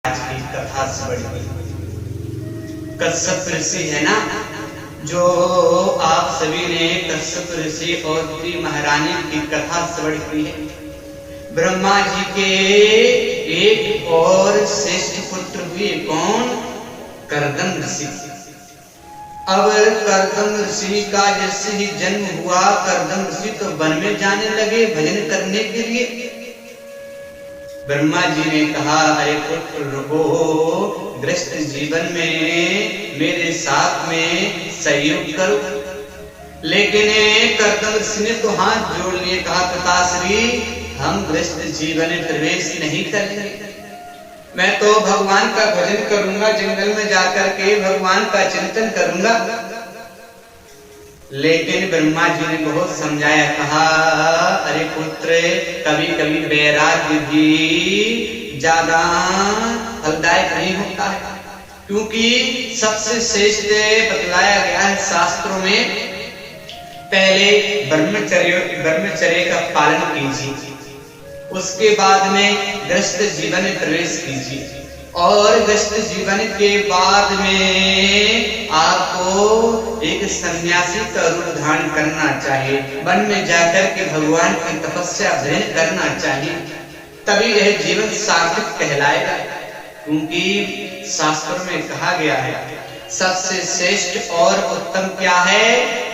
आज की कथा स्मरण की। कश्यप ऋषि है ना, जो आप सभी ने कश्यप ऋषि और त्री महारानी की कथा स्मरण की है। ब्रह्मा जी के एक और श्रेष्ठ पुत्र हुए, कौन? कर्दम ऋषि। अब कर्दम ऋषि का जैसे ही जन्म हुआ, कर्दम ऋषि तो वन में जाने लगे भजन करने के लिए। ब्रह्मा जी ने कहा, अरे पुत्र रुको, गृहस्थ जीवन में मेरे साथ में सहयोग करो। लेकिन कर्दम ऋषि ने तो हाथ जोड़ लिए, कहा पिताश्री हम गृहस्थ जीवन में प्रवेश नहीं करेंगे, मैं तो भगवान का भजन करूंगा, जंगल में जाकर के भगवान का चिंतन करूंगा। लेकिन ब्रह्मा जी ने बहुत समझाया, कहा अरे पुत्र कभी कभी वैराग्य भी ज्यादा फलदायक नहीं होता है, क्योंकि सबसे श्रेष्ठ बतलाया गया है शास्त्रों में, पहले ब्रह्मचर्य का पालन कीजिए, उसके बाद में गृहस्थ जीवन में प्रवेश कीजिए, और गृहस्थ जीवन के बाद में आपको एक सन्यासी का रूप धारण करना चाहिए, वन में जाकर के भगवान की तपस्या भजन करना चाहिए, तभी यह जीवन सार्थक कहलाएगा। क्योंकि शास्त्र में कहा गया है सबसे श्रेष्ठ और उत्तम क्या है,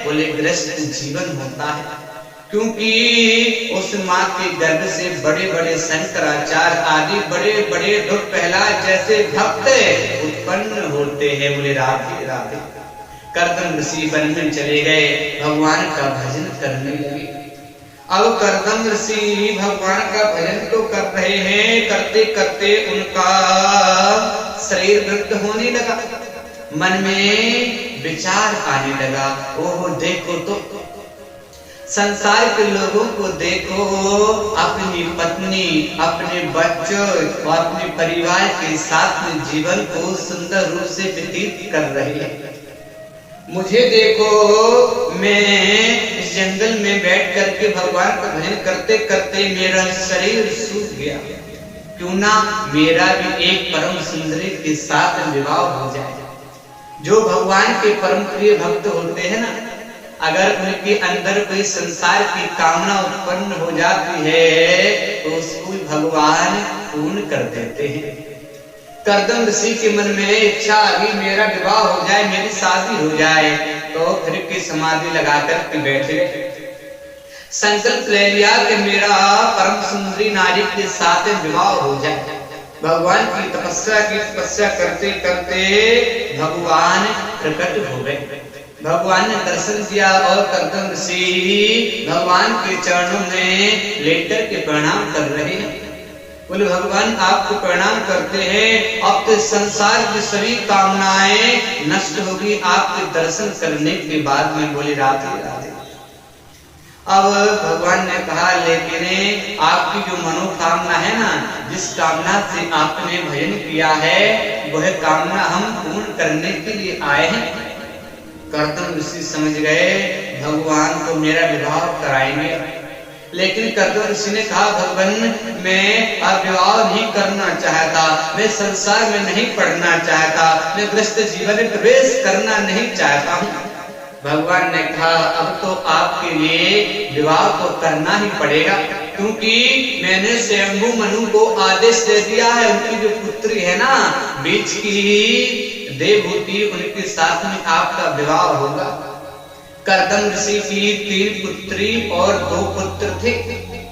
बोले गृहस्थ जीवन होता है। क्योंकि उस माँ के गर्भ से बड़े बड़े शंकराचार्य आदि बड़े बड़े ध्रुव प्रहलाद जैसे भक्त उत्पन्न होते हैं। बोले राधे राधे। कर्दम ऋषि वन में चले गए, भगवान का भजन करने लगे। अब कर्दम ऋषि भगवान का भजन तो कर रहे हैं, करते करते उनका शरीर वृद्ध होने लगा, मन में विचार आने लगा, ओह देखो तो संसार के लोगों को देखो, अपनी पत्नी, अपने बच्चों और अपने परिवार के साथ में जीवन को सुंदर रूप से व्यतीत कर रहे हैं। मुझे देखो, मैं इस जंगल में बैठ करके भगवान का भजन करते करते मेरा शरीर सूख गया, क्यों ना मेरा भी एक परम सुंदरी के साथ विवाह हो जाए। जो भगवान के परम प्रिय भक्त होते हैं ना, अगर उनके अंदर कोई संसार की कामना उत्पन्न हो जाती है तो उसको भगवान पूर्ण कर देते हैं। कर्दम ऋषि के मन में इच्छा आ गई, मेरा विवाह हो जाए, मेरी शादी हो जाए, तो फिर की समाधि लगाकर के बैठे, संकल्प ले लिया कि मेरा परम सुंदरी नारी के साथ विवाह हो जाए। भगवान की तपस्या करते करते भगवान प्रकट हो गए। भगवान ने दर्शन दिया और कर्दम ऋषि भगवान के चरणों में लेकर के प्रणाम कर रहे हैं। बोले भगवान आपको प्रणाम करते हैं, अब तो संसार की सभी कामनाएं नष्ट होगी आपके दर्शन करने के बाद में। बोले राधे राधे। अब भगवान ने कहा, लेकिन आपकी जो मनोकामना है ना, जिस कामना से आपने भजन किया है, वह कामना हम पूर्ण करने के लिए आए हैं। कर्दम ऋषि समझ गए भगवान को मेरा विवाह कराएंगे। लेकिन कर्दम ऋषि ने कहा, भगवान मैं अब विवाह नहीं करना चाहता, मैं संसार में नहीं पढ़ना चाहता, मैं गृहस्थ जीवन में प्रवेश करना नहीं चाहता हूँ। भगवान ने कहा, अब तो आपके लिए विवाह को करना ही पड़ेगा, क्योंकि मैंने स्वयंभू मनु को आदेश दे दिया है, उनकी जो पुत्री है ना बीच की देवहूति, उनके साथ में आपका विवाह होगा। कर्दम ऋषि की 3 पुत्री और 2 पुत्र थे,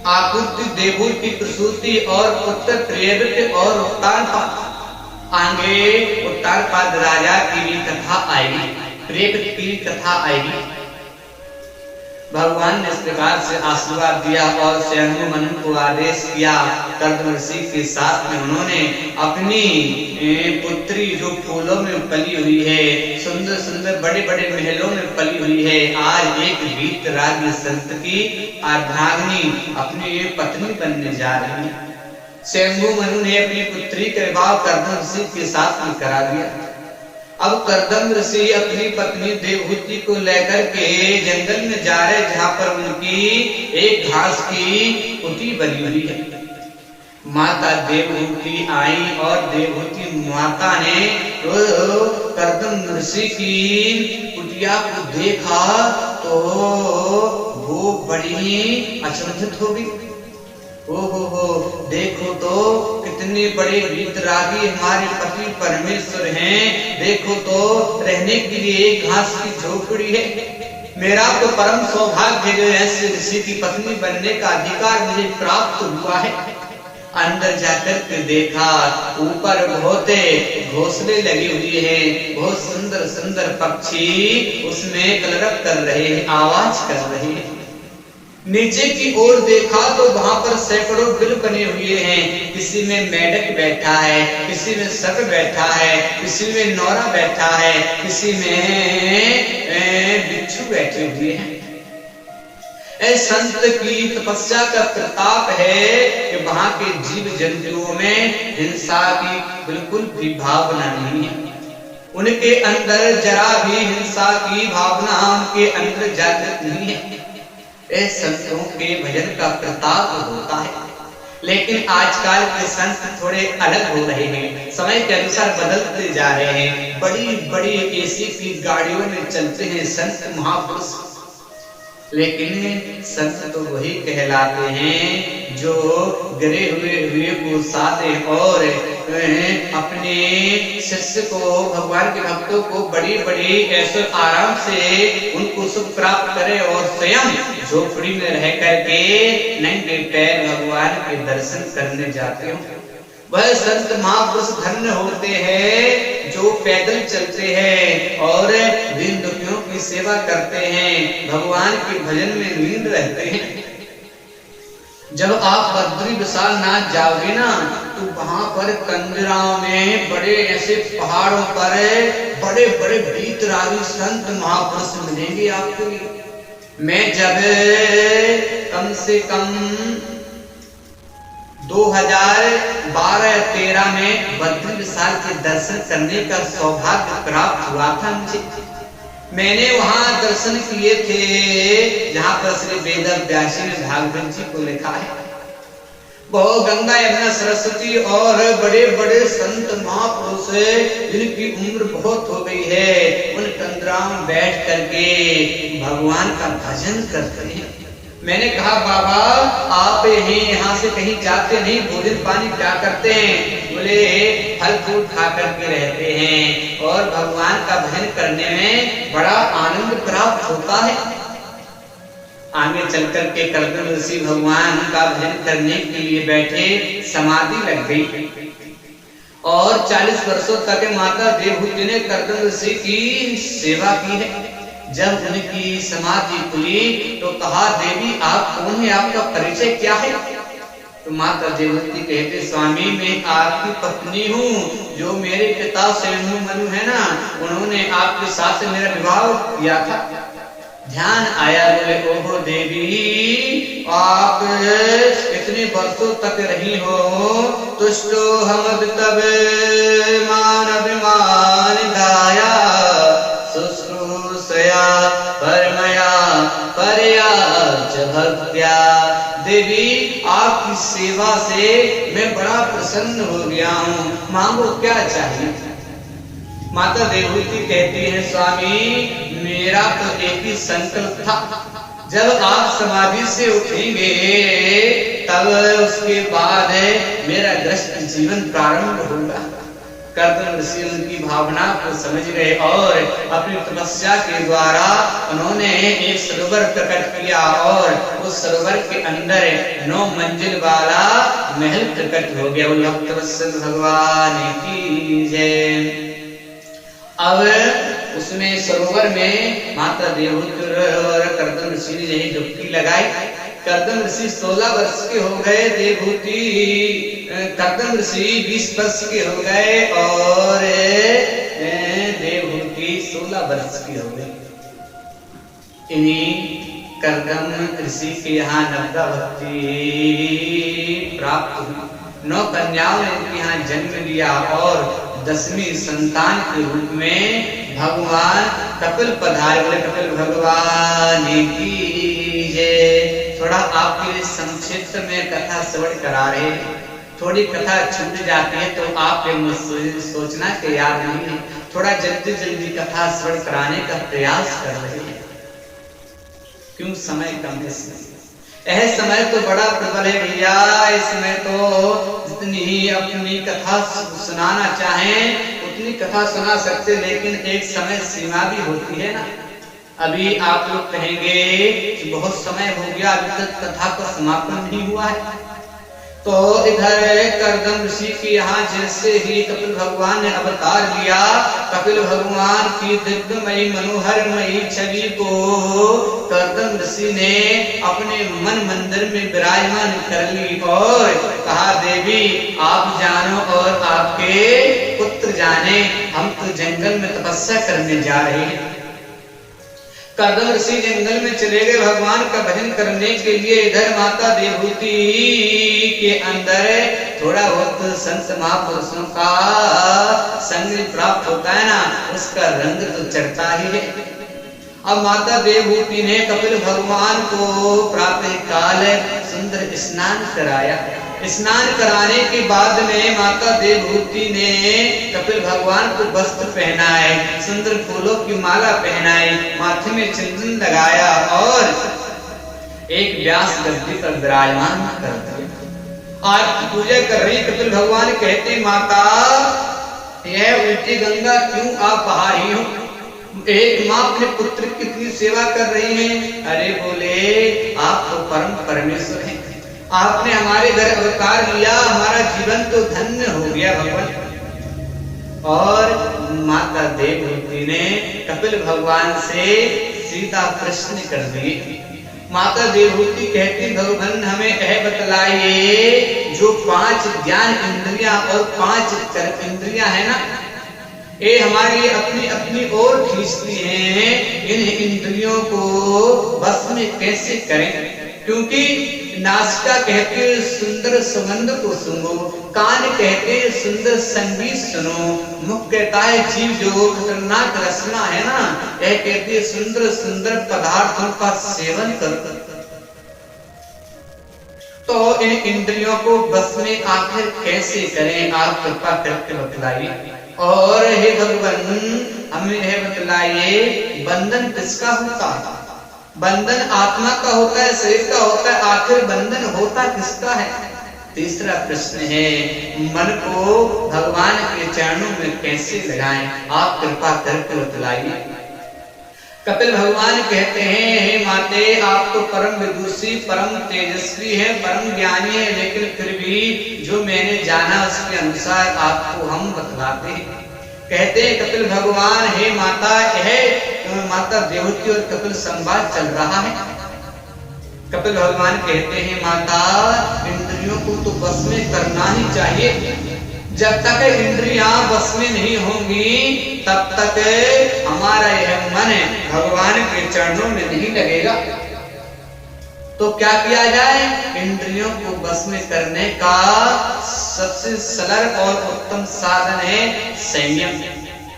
आकुति, देवहूति, प्रसूति और पुत्र प्रियव्रत और उत्तानपाद। आगे उत्तानपाद राजा की भी कथा आएगी, प्रियव्रत की कथा आएगी। भगवान ने इस प्रकार से आशीर्वाद दिया और स्वयंभू मनु को आदेश किया। कर्दम ऋषि के साथ में उन्होंने अपनी पुत्री जो फूलों में पली हुई है, सुंदर सुंदर बड़े बड़े महलों में पली हुई है, आज एक वीतराग संत की अर्धांगिनी अपनी पत्नी बनने जा रही है। स्वयंभू मनु ने अपनी पुत्री का विवाह कर्दम ऋषि के साथ में करा दिया। अब कर्दम ऋषि अपनी पत्नी देवहूति को लेकर के जंगल में जा रहे, जहां पर उनकी एक घास की कुटी बनी हुई है। माता देवहूति आई और देवहूति माता ने कर्दम ऋषि की कुटिया को देखा तो वो बड़ी अचंभित हो गई। हो देखो तो कितने बड़े वीतरागी हमारे पति परमेश्वर हैं। देखो तो रहने के लिए घास की झोपड़ी है। मेरा तो परम सौभाग्य जो ऐसे ऋषि की पत्नी बनने का अधिकार मुझे प्राप्त हुआ है। अंदर जाकर के देखा, ऊपर बहुत घोंसले लगे हुए हैं, बहुत सुंदर सुंदर पक्षी उसमें कलरव कर रहे हैं, आवाज कर रहे हैं। नीचे की ओर देखा तो वहां पर सैकड़ों बिल बने हुए हैं। किसी में मेढक बैठा है, किसी में सग बैठा है, किसी में नौरा बैठा है, किसी में बिच्छू बैठे हुए हैं। संत की तपस्या का प्रताप है कि वहां के जीव जंतुओं में हिंसा की बिल्कुल भी भावना नहीं है। उनके अंदर जरा भी हिंसा की भावना उनके अंदर जागृत नहीं है। संतों के भजन का प्रताप होता है। लेकिन आजकल के संत थोड़े अलग हो रहे हैं, समय के अनुसार बदलते जा रहे हैं। बड़ी बड़ी एसी की गाड़ियों में चलते हैं संत महापुरुष, लेकिन संत तो वही कहलाते हैं जो गिरे हुए को साधे और अपने शिष्य को, भगवान के भक्तों को बड़ी बड़ी ऐसे आराम से उनको सुख प्राप्त करे और स्वयं झोपड़ी में रह करके नंगे पैर भगवान के दर्शन करने जाते हो। वह संत महापुरुष धन्य होते हैं जो पैदल चलते हैं और दीन दुखियों की सेवा करते हैं, भगवान के भजन में लीन रहते हैं। जब आप बद्री विशाल नाथ जाओगे ना तो वहां पर कंजराओं में बड़े ऐसे पहाड़ों पर बड़े बड़े वीतरागी संत महापुरुष मिलेंगे आपको। मैं जब कम से कम 2012-13 में बद्री विशाल के दर्शन करने का सौभाग्य प्राप्त हुआ था मुझे। मैंने वहां दर्शन किए थे जहां पर श्री वेद व्यासी ने भागवत जी को लिखा है। बहुत गंगा यमुना सरस्वती और बड़े बड़े संत महापुरुष जिनकी उम्र बहुत हो गई है, उन कंदराओं में बैठ करके भगवान का भजन करते हैं। मैंने कहा बाबा आप यहाँ से कहीं जाते नहीं, भोजन पानी क्या करते हैं? बोले फल फूल खा करके रहते हैं और भगवान का भजन करने में बड़ा आनंद प्राप्त होता है। आगे चल करके कर्दम ऋषि भगवान का भजन करने के लिए बैठे, समाधि लग गई और 40 वर्षों तक माता देवहूति ने कर्दम ऋषि की सेवा की है। जब उनकी समाधि खुली तो कहा देवी आप कौन है, आपका परिचय क्या है? तो माता देवहूति कहते स्वामी मैं आपकी पत्नी हूँ, जो मेरे पिता स्वयं मनु है ना, उन्होंने आपके साथ मेरा विवाह किया था। ध्यान आया, बोले ओहो देवी आप इतने वर्षों तक रही हो, तुष्टो हम तब मान अभिमान गाया, शुश्रूषया परमया परया च भक्त्या। देवी आपकी सेवा से मैं बड़ा प्रसन्न हो गया हूँ, मांगो क्या चाहिए? माता देवहूति कहती है स्वामी मेरा तो एक ही संकल्प था, जब आप समाधि से उठेंगे तब उसके बाद मेरा ग्रस्त जीवन प्रारंभ होगा। कर्दम ऋषि उनकी भावना को समझ गए और अपनी तपस्या के द्वारा उन्होंने एक सरोवर प्रकट किया और उस सरोवर के अंदर 9 मंजिल वाला महल प्रकट हो गया। भक्तवत्सल भगवान की जय। अब उसमें सरोवर में माता देवहूति और कर्दम ऋषि ने यही डुबकी लगाई। कर्दम ऋषि 16 वर्ष के हो गए, देवहूति कर्दम ऋषि 20 वर्ष के हो गए और देवहूति 16 वर्ष की हो गई। इन्हीं कर्दम ऋषि के यहाँ नवदा भक्ति प्राप्त हुई। 9 कन्याओं ने इनके यहाँ जन्म लिया और 10वीं संतान के रूप में भगवान कपिल पधारे। बोले कपिल भगवान की जय। थोड़ा आपके लिए संक्षिप्त में कथा श्रवण करा रहे हैं। थोड़ी कथा छूट जाती है तो आप ये सोचना कि याद नहीं है, थोड़ा जल्दी जल्दी कथा श्रवण कराने का प्रयास कर रहे हैं। क्यों? समय कम है। यह समय तो बड़ा प्रबल है भैया, इसमें तो जितनी ही अपनी कथा सुनाना चाहें उतनी कथा सुना सकते, लेकिन एक समय सीमा भी होती है ना। अभी आप लोग कहेंगे कि बहुत समय हो गया, अभी तक कथा का समापन नहीं हुआ है। तो इधर कर्दम ऋषि के यहाँ जैसे ही कपिल भगवान ने अवतार लिया, कपिल भगवान की दिव्यमयी मनोहरमयी छवि को कर्दम ऋषि ने अपने मन मंदिर में विराजमान कर ली और कहा, देवी आप जानो और आपके पुत्र जाने, हम तो जंगल में तपस्या करने जा रहे हैं। कर्दम ऋषि जंगल में चले गए भगवान का भजन करने के लिए। इधर माता देवहूति के अंदर थोड़ा बहुत संत महापुरुषों का संग प्राप्त होता है ना, उसका रंग तो चढ़ता ही है। अब माता देवहूति ने कपिल भगवान को प्रातः काल सुंदर स्नान कराया। स्नान कराने के बाद में माता देवहूति ने कपिल भगवान को वस्त्र पहनाए, सुंदर फूलों की माला पहनाई, माथे में चंदन लगाया और एक व्यास गद्दी पर विराजमान कर दिया। आज की पूजा कर रही कपिल भगवान कहते, माता यह उल्टी गंगा क्यों आप बहा रही हो? एक माँ अपने पुत्र की कितनी सेवा कर रही है। अरे बोले, आप तो परम परमेश्वर हैं, आपने हमारे घर अवतार लिया, हमारा जीवन तो धन्य हो गया भगवान। और माता देवहूति ने कपिल भगवान से सीधा प्रश्न कर दिए। माता देवहूति कहती, भगवान हमें यह बतलाइए, जो 5 ज्ञान इंद्रियां और 5 कर्म इंद्रियां है ना, ये हमारे लिए अपनी अपनी ओर खींचती हैं। इन इंद्रियों को बस में कैसे करें? क्योंकि नासिका कहते सुंदर सुगंध को सूंघो, कान कहते सुंदर संगीत सुनो, मुख कहता है जीव जो खतरनाक रसना है ना, यह कहते सुंदर सुंदर पदार्थों का सेवन करो। तो इन इंद्रियों को बस में आखिर कैसे करें, आप कृपा करके बतलाइए। और हे भगवान हमें यह बतलाइए, बंधन किसका होता है? बंधन आत्मा का होता है, शरीर का होता है, आखिर बंधन होता किसका है? तीसरा प्रश्न है, मन को भगवान के चरणों में कैसे लगाएं, आप कृपा करके बतलाइए। कपिल भगवान कहते हैं, हे माते आप तो परम विदुषी, परम तेजस्वी है, परम ज्ञानी है, लेकिन फिर भी जो मैंने जाना उसके अनुसार आपको हम बतलाते हैं। कहते हैं कपिल भगवान, हे माता, यह माता देवहूति और कपिल संवाद चल रहा है। कपिल भगवान कहते हैं, माता इंद्रियों को तो बस में करना ही चाहिए। जब तक इंद्रियां बस में नहीं होंगी तब तक हमारा यह मन भगवान के चरणों में नहीं लगेगा। तो क्या किया जाए? इंद्रियों को बस में करने का सबसे सरल और उत्तम साधन है संयम।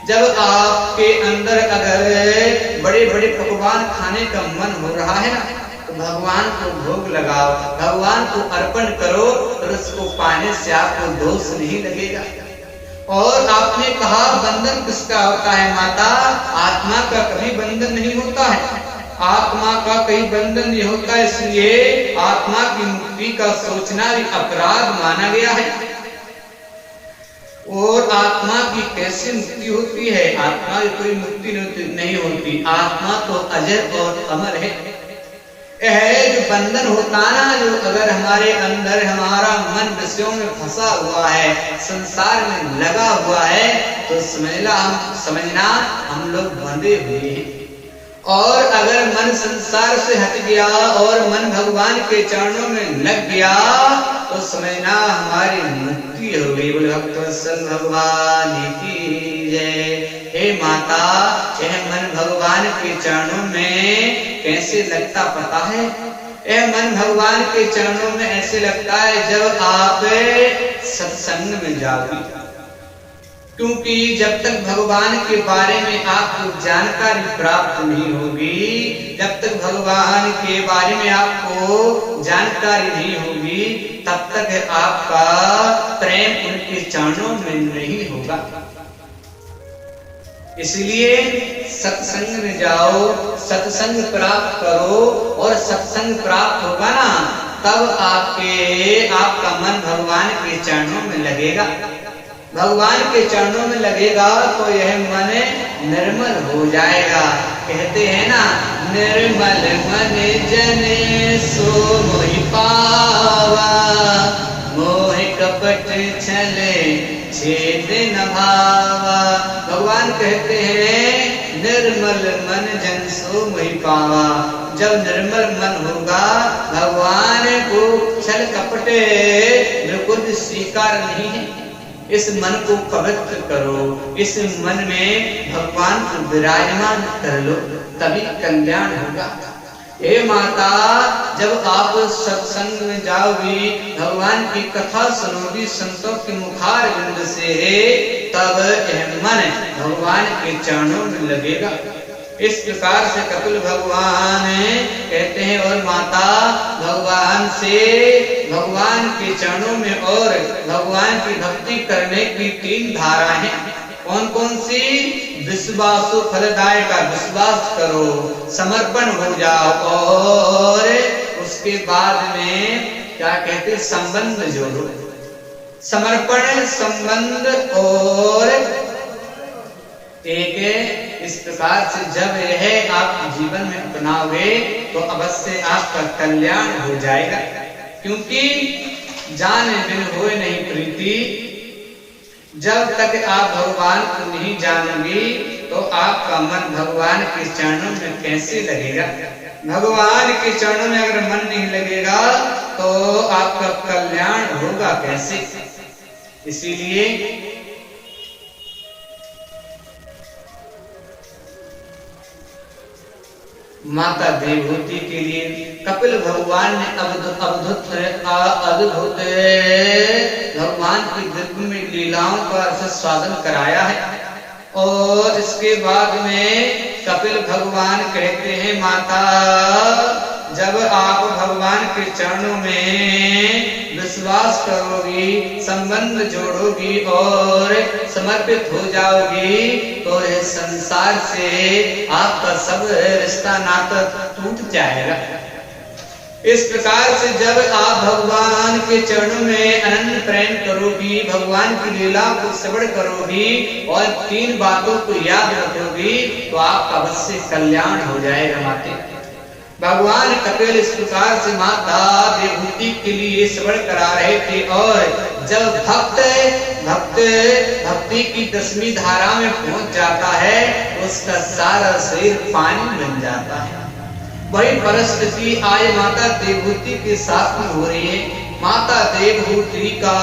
जब आपके अंदर अगर बड़े बड़े पकवान खाने का मन हो रहा है ना, तो भगवान को भोग लगाओ, भगवान को अर्पण करो, और उसको पाने से आपको दोष नहीं लगेगा। और आपने कहा बंधन किसका होता है माता? आत्मा का कभी बंधन नहीं होता है, आत्मा का कहीं बंधन नहीं होता, इसलिए आत्मा की मुक्ति का सोचना भी अपराध माना गया है। और आत्मा की कैसे मुक्ति होती है? आत्मा की कोई मुक्ति नहीं होती, आत्मा तो अजर और अमर है। यह जो बंधन होता ना, जो अगर हमारे अंदर हमारा मन विषयों में फंसा हुआ है, संसार में लगा हुआ है, तो समझना हम लोग बंधे हुए हैं। और अगर मन संसार से हट गया और मन भगवान के चरणों में लग गया तो समझना हमारी मुक्ति हो गई। बोले भक्तवत्सल भगवान की जय। हे माता, यह मन भगवान के चरणों में कैसे लगता पता है? यह मन भगवान के चरणों में ऐसे लगता है जब आप सत्संग में जाओगे। क्योंकि जब तक भगवान के बारे में आपको जानकारी प्राप्त नहीं होगी, जब तक भगवान के बारे में आपको जानकारी नहीं होगी, तब तक आपका प्रेम उनके चरणों में नहीं होगा। इसलिए सत्संग में जाओ, सत्संग प्राप्त करो, और सत्संग प्राप्त होगा ना, तब आपका मन भगवान के चरणों में लगेगा। भगवान के चरणों में लगेगा तो यह मन निर्मल हो जाएगा। कहते हैं ना, निर्मल मन जने सो मोहि पावा, मोह कपट छले छेद न भावा। भगवान कहते हैं निर्मल मन जन सो मोहि पावा। जब निर्मल मन होगा, भगवान को छल कपट बिल्कुल स्वीकार नहीं है। इस मन को पवित्र करो, इस मन में भगवान को विराजमान कर लो, तभी कल्याण होगा। हे माता, जब आप सत्संग में जाओगी, भगवान की कथा सुनोगी संतों के मुखार बिंद से, तब यह मन भगवान के चरणों में लगेगा। इस प्रकार से कपिल भगवान कहते हैं, और माता भगवान से, भगवान के चरणों में और भगवान की भक्ति करने की 3 धाराएं हैं। कौन कौन सी? विश्वासो फलदाय का विश्वास करो, समर्पण हो जाओ, और उसके बाद में क्या कहते, संबंध जोड़ो। समर्पण, संबंध और एक। इस प्रकार से जब यह आप जीवन में अपनाओगे तो अवश्य आपका कल्याण हो जाएगा। क्योंकि जाने बिन होए नहीं प्रीति, जब तक आप भगवान को नहीं जानोगी तो आपका मन भगवान के चरणों में कैसे लगेगा। भगवान के चरणों में अगर मन नहीं लगेगा तो आपका कल्याण होगा कैसे। इसीलिए माता देवहूति के लिए कपिल भगवान ने अद्भुत भगवान की दिव्य में लीलाओं का स्वादन कराया है। और इसके बाद में कपिल भगवान कहते हैं, माता जब आप भगवान के चरणों में विश्वास करोगी, संबंध जोड़ोगी और समर्पित हो जाओगी, तो इस संसार से आपका सब रिश्ता नाता टूट जाएगा। इस प्रकार से जब आप भगवान के चरणों में अनन्य प्रेम करोगी, भगवान की लीला को श्रवण करोगी और 3 बातों को याद रखोगी, तो आपका अवश्य कल्याण हो जाएगा। माते भगवान कपिल इस प्रकार से माता देवहूति के लिए श्रवण करा रहे थे। और जब भक्ति की 10वीं धारा में पहुंच जाता है, उसका सारा शरीर पानी बन जाता है। वही परिस्थिति आज माता देवहूति के साथ में हो रही है। माता देवहूति का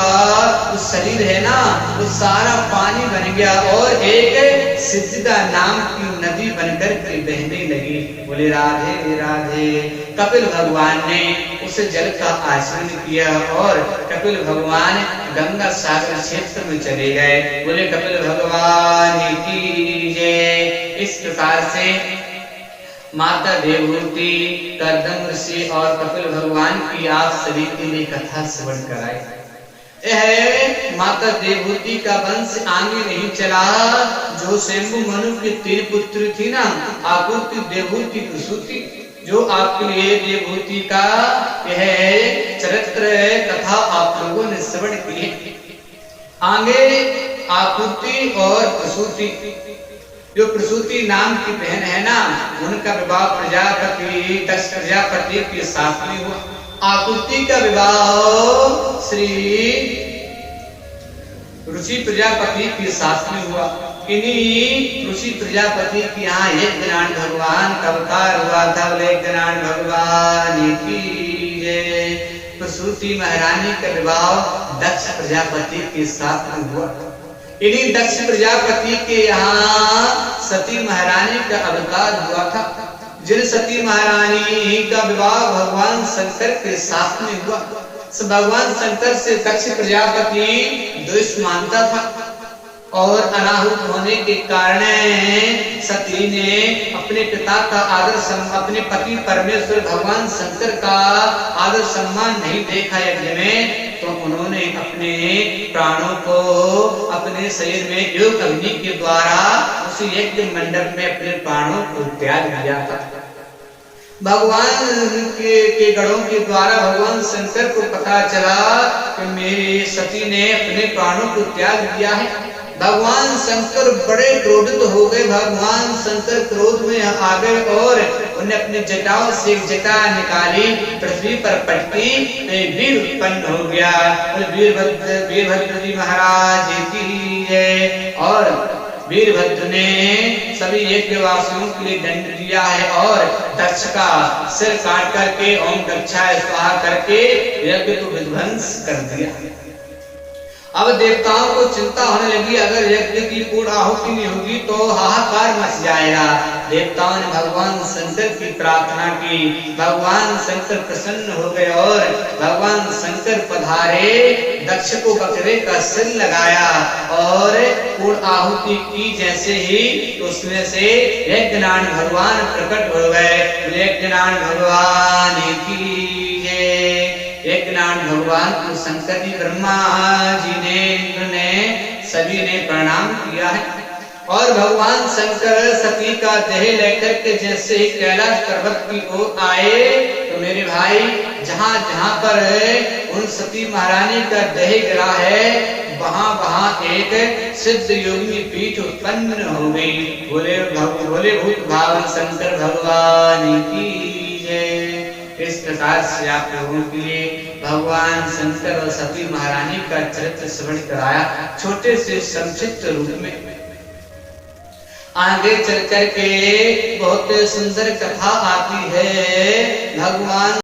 जो शरीर है ना, वो सारा पानी बन गया और एक सिद्धिदा नाम की नदी बनकर के बहने लगी। बोले राधे राधे। कपिल भगवान ने उस जल का आचरण किया और कपिल भगवान गंगा सागर क्षेत्र में चले गए। बोले कपिल भगवान की जय। इस प्रकार से माता देवहूति, कर्दम ऋषि और कपिल भगवान की आप सभी के लिए कथा श्रवण कराई। यह माता देवहूति का वंश आगे नहीं चला। जो शंभु मनु की 3 पुत्री थी ना, आकृति, देवहूति, प्रसूति, जो आपके लिए देवहूति का यह चरित्र कथा आप लोगों ने श्रवण की है। आगे आकृति और प्रसूति, जो प्रसूति नाम की बहन है ना, उनका विवाह प्रजापति दक्ष प्रजापति के साथ में हुआ। आकृति का विवाह श्री ऋषि प्रजापति के साथ में हुआ। इन्हीं ऋषि प्रजापति के यहाँ एक दिनान भगवान का अवतार हुआ था। एक दिनान भगवान की जय। प्रसूति महारानी का विवाह दक्ष प्रजापति के साथ में हुआ। इन्हीं दक्ष प्रजापति के यहाँ सती महारानी का अवतार हुआ था। जिन सती महारानी का विवाह भगवान शंकर के साथ में हुआ। भगवान शंकर से दक्ष प्रजापति द्वेष मानता था और अनाहुत होने के कारण सती ने अपने पिता का अपने पति परमेश्वर भगवान शंकर का आदर सम्मान नहीं देखा यज्ञ में, तो उन्होंने अपने प्राणों को अपने शरीर में योग अग्नि के द्वारा उसी यज्ञ मंडप में अपने प्राणों को त्याग दिया था। भगवान के गणों के द्वारा भगवान शंकर को पता चला कि मेरी सती ने अपने प्राणों को त्याग दिया है। भगवान शंकर बड़े क्रोधित हो गए। भगवान शंकर क्रोध में आ गए और उन्हें अपनी जटाओं से जटा निकाली, पृथ्वी पर पटकी, वीर उत्पन्न हो गया। वीरभद्र जी महाराज की है। और वीरभद्र ने सभी यज्ञवासियों के लिए दंड दिया है और दक्ष का सिर काट करके ओम दक्षाय स्वाहा करके यज्ञ को विध्वंस कर दिया। अब देवताओं को चिंता होने लगी, अगर यज्ञ की पूर्ण आहुति नहीं होगी तो हाहाकार मच जाएगा। देवताओं ने भगवान शंकर की प्रार्थना की। भगवान शंकर प्रसन्न हो गए और भगवान शंकर पधारे, दक्ष को बकरे का सिर लगाया और पूर्ण आहुति की। जैसे ही उसमें से यज्ञनारायण भगवान प्रकट हो गए। यज्ञनारायण भगवान की यज्ञनारायण भगवान को शंकर जी, ब्रह्मा जी ने सभी ने प्रणाम किया है। और भगवान शंकर सती का देह लेकर के जैसे ही कैलाश पर्वत की ओर आए, तो मेरे भाई जहां जहां पर उन सती महारानी का देह गिरा है, वहां वहां एक सिद्ध योगी पीठ उत्पन्न हो गई। बोले भूत भावन शंकर भगवान की जय। इस प्रकार से आप लोगों के लिए भगवान शंकर और सती महारानी का चरित्र श्रवण कराया छोटे से संक्षिप्त रूप में। आगे चल करके बहुत सुंदर कथा आती है। भगवान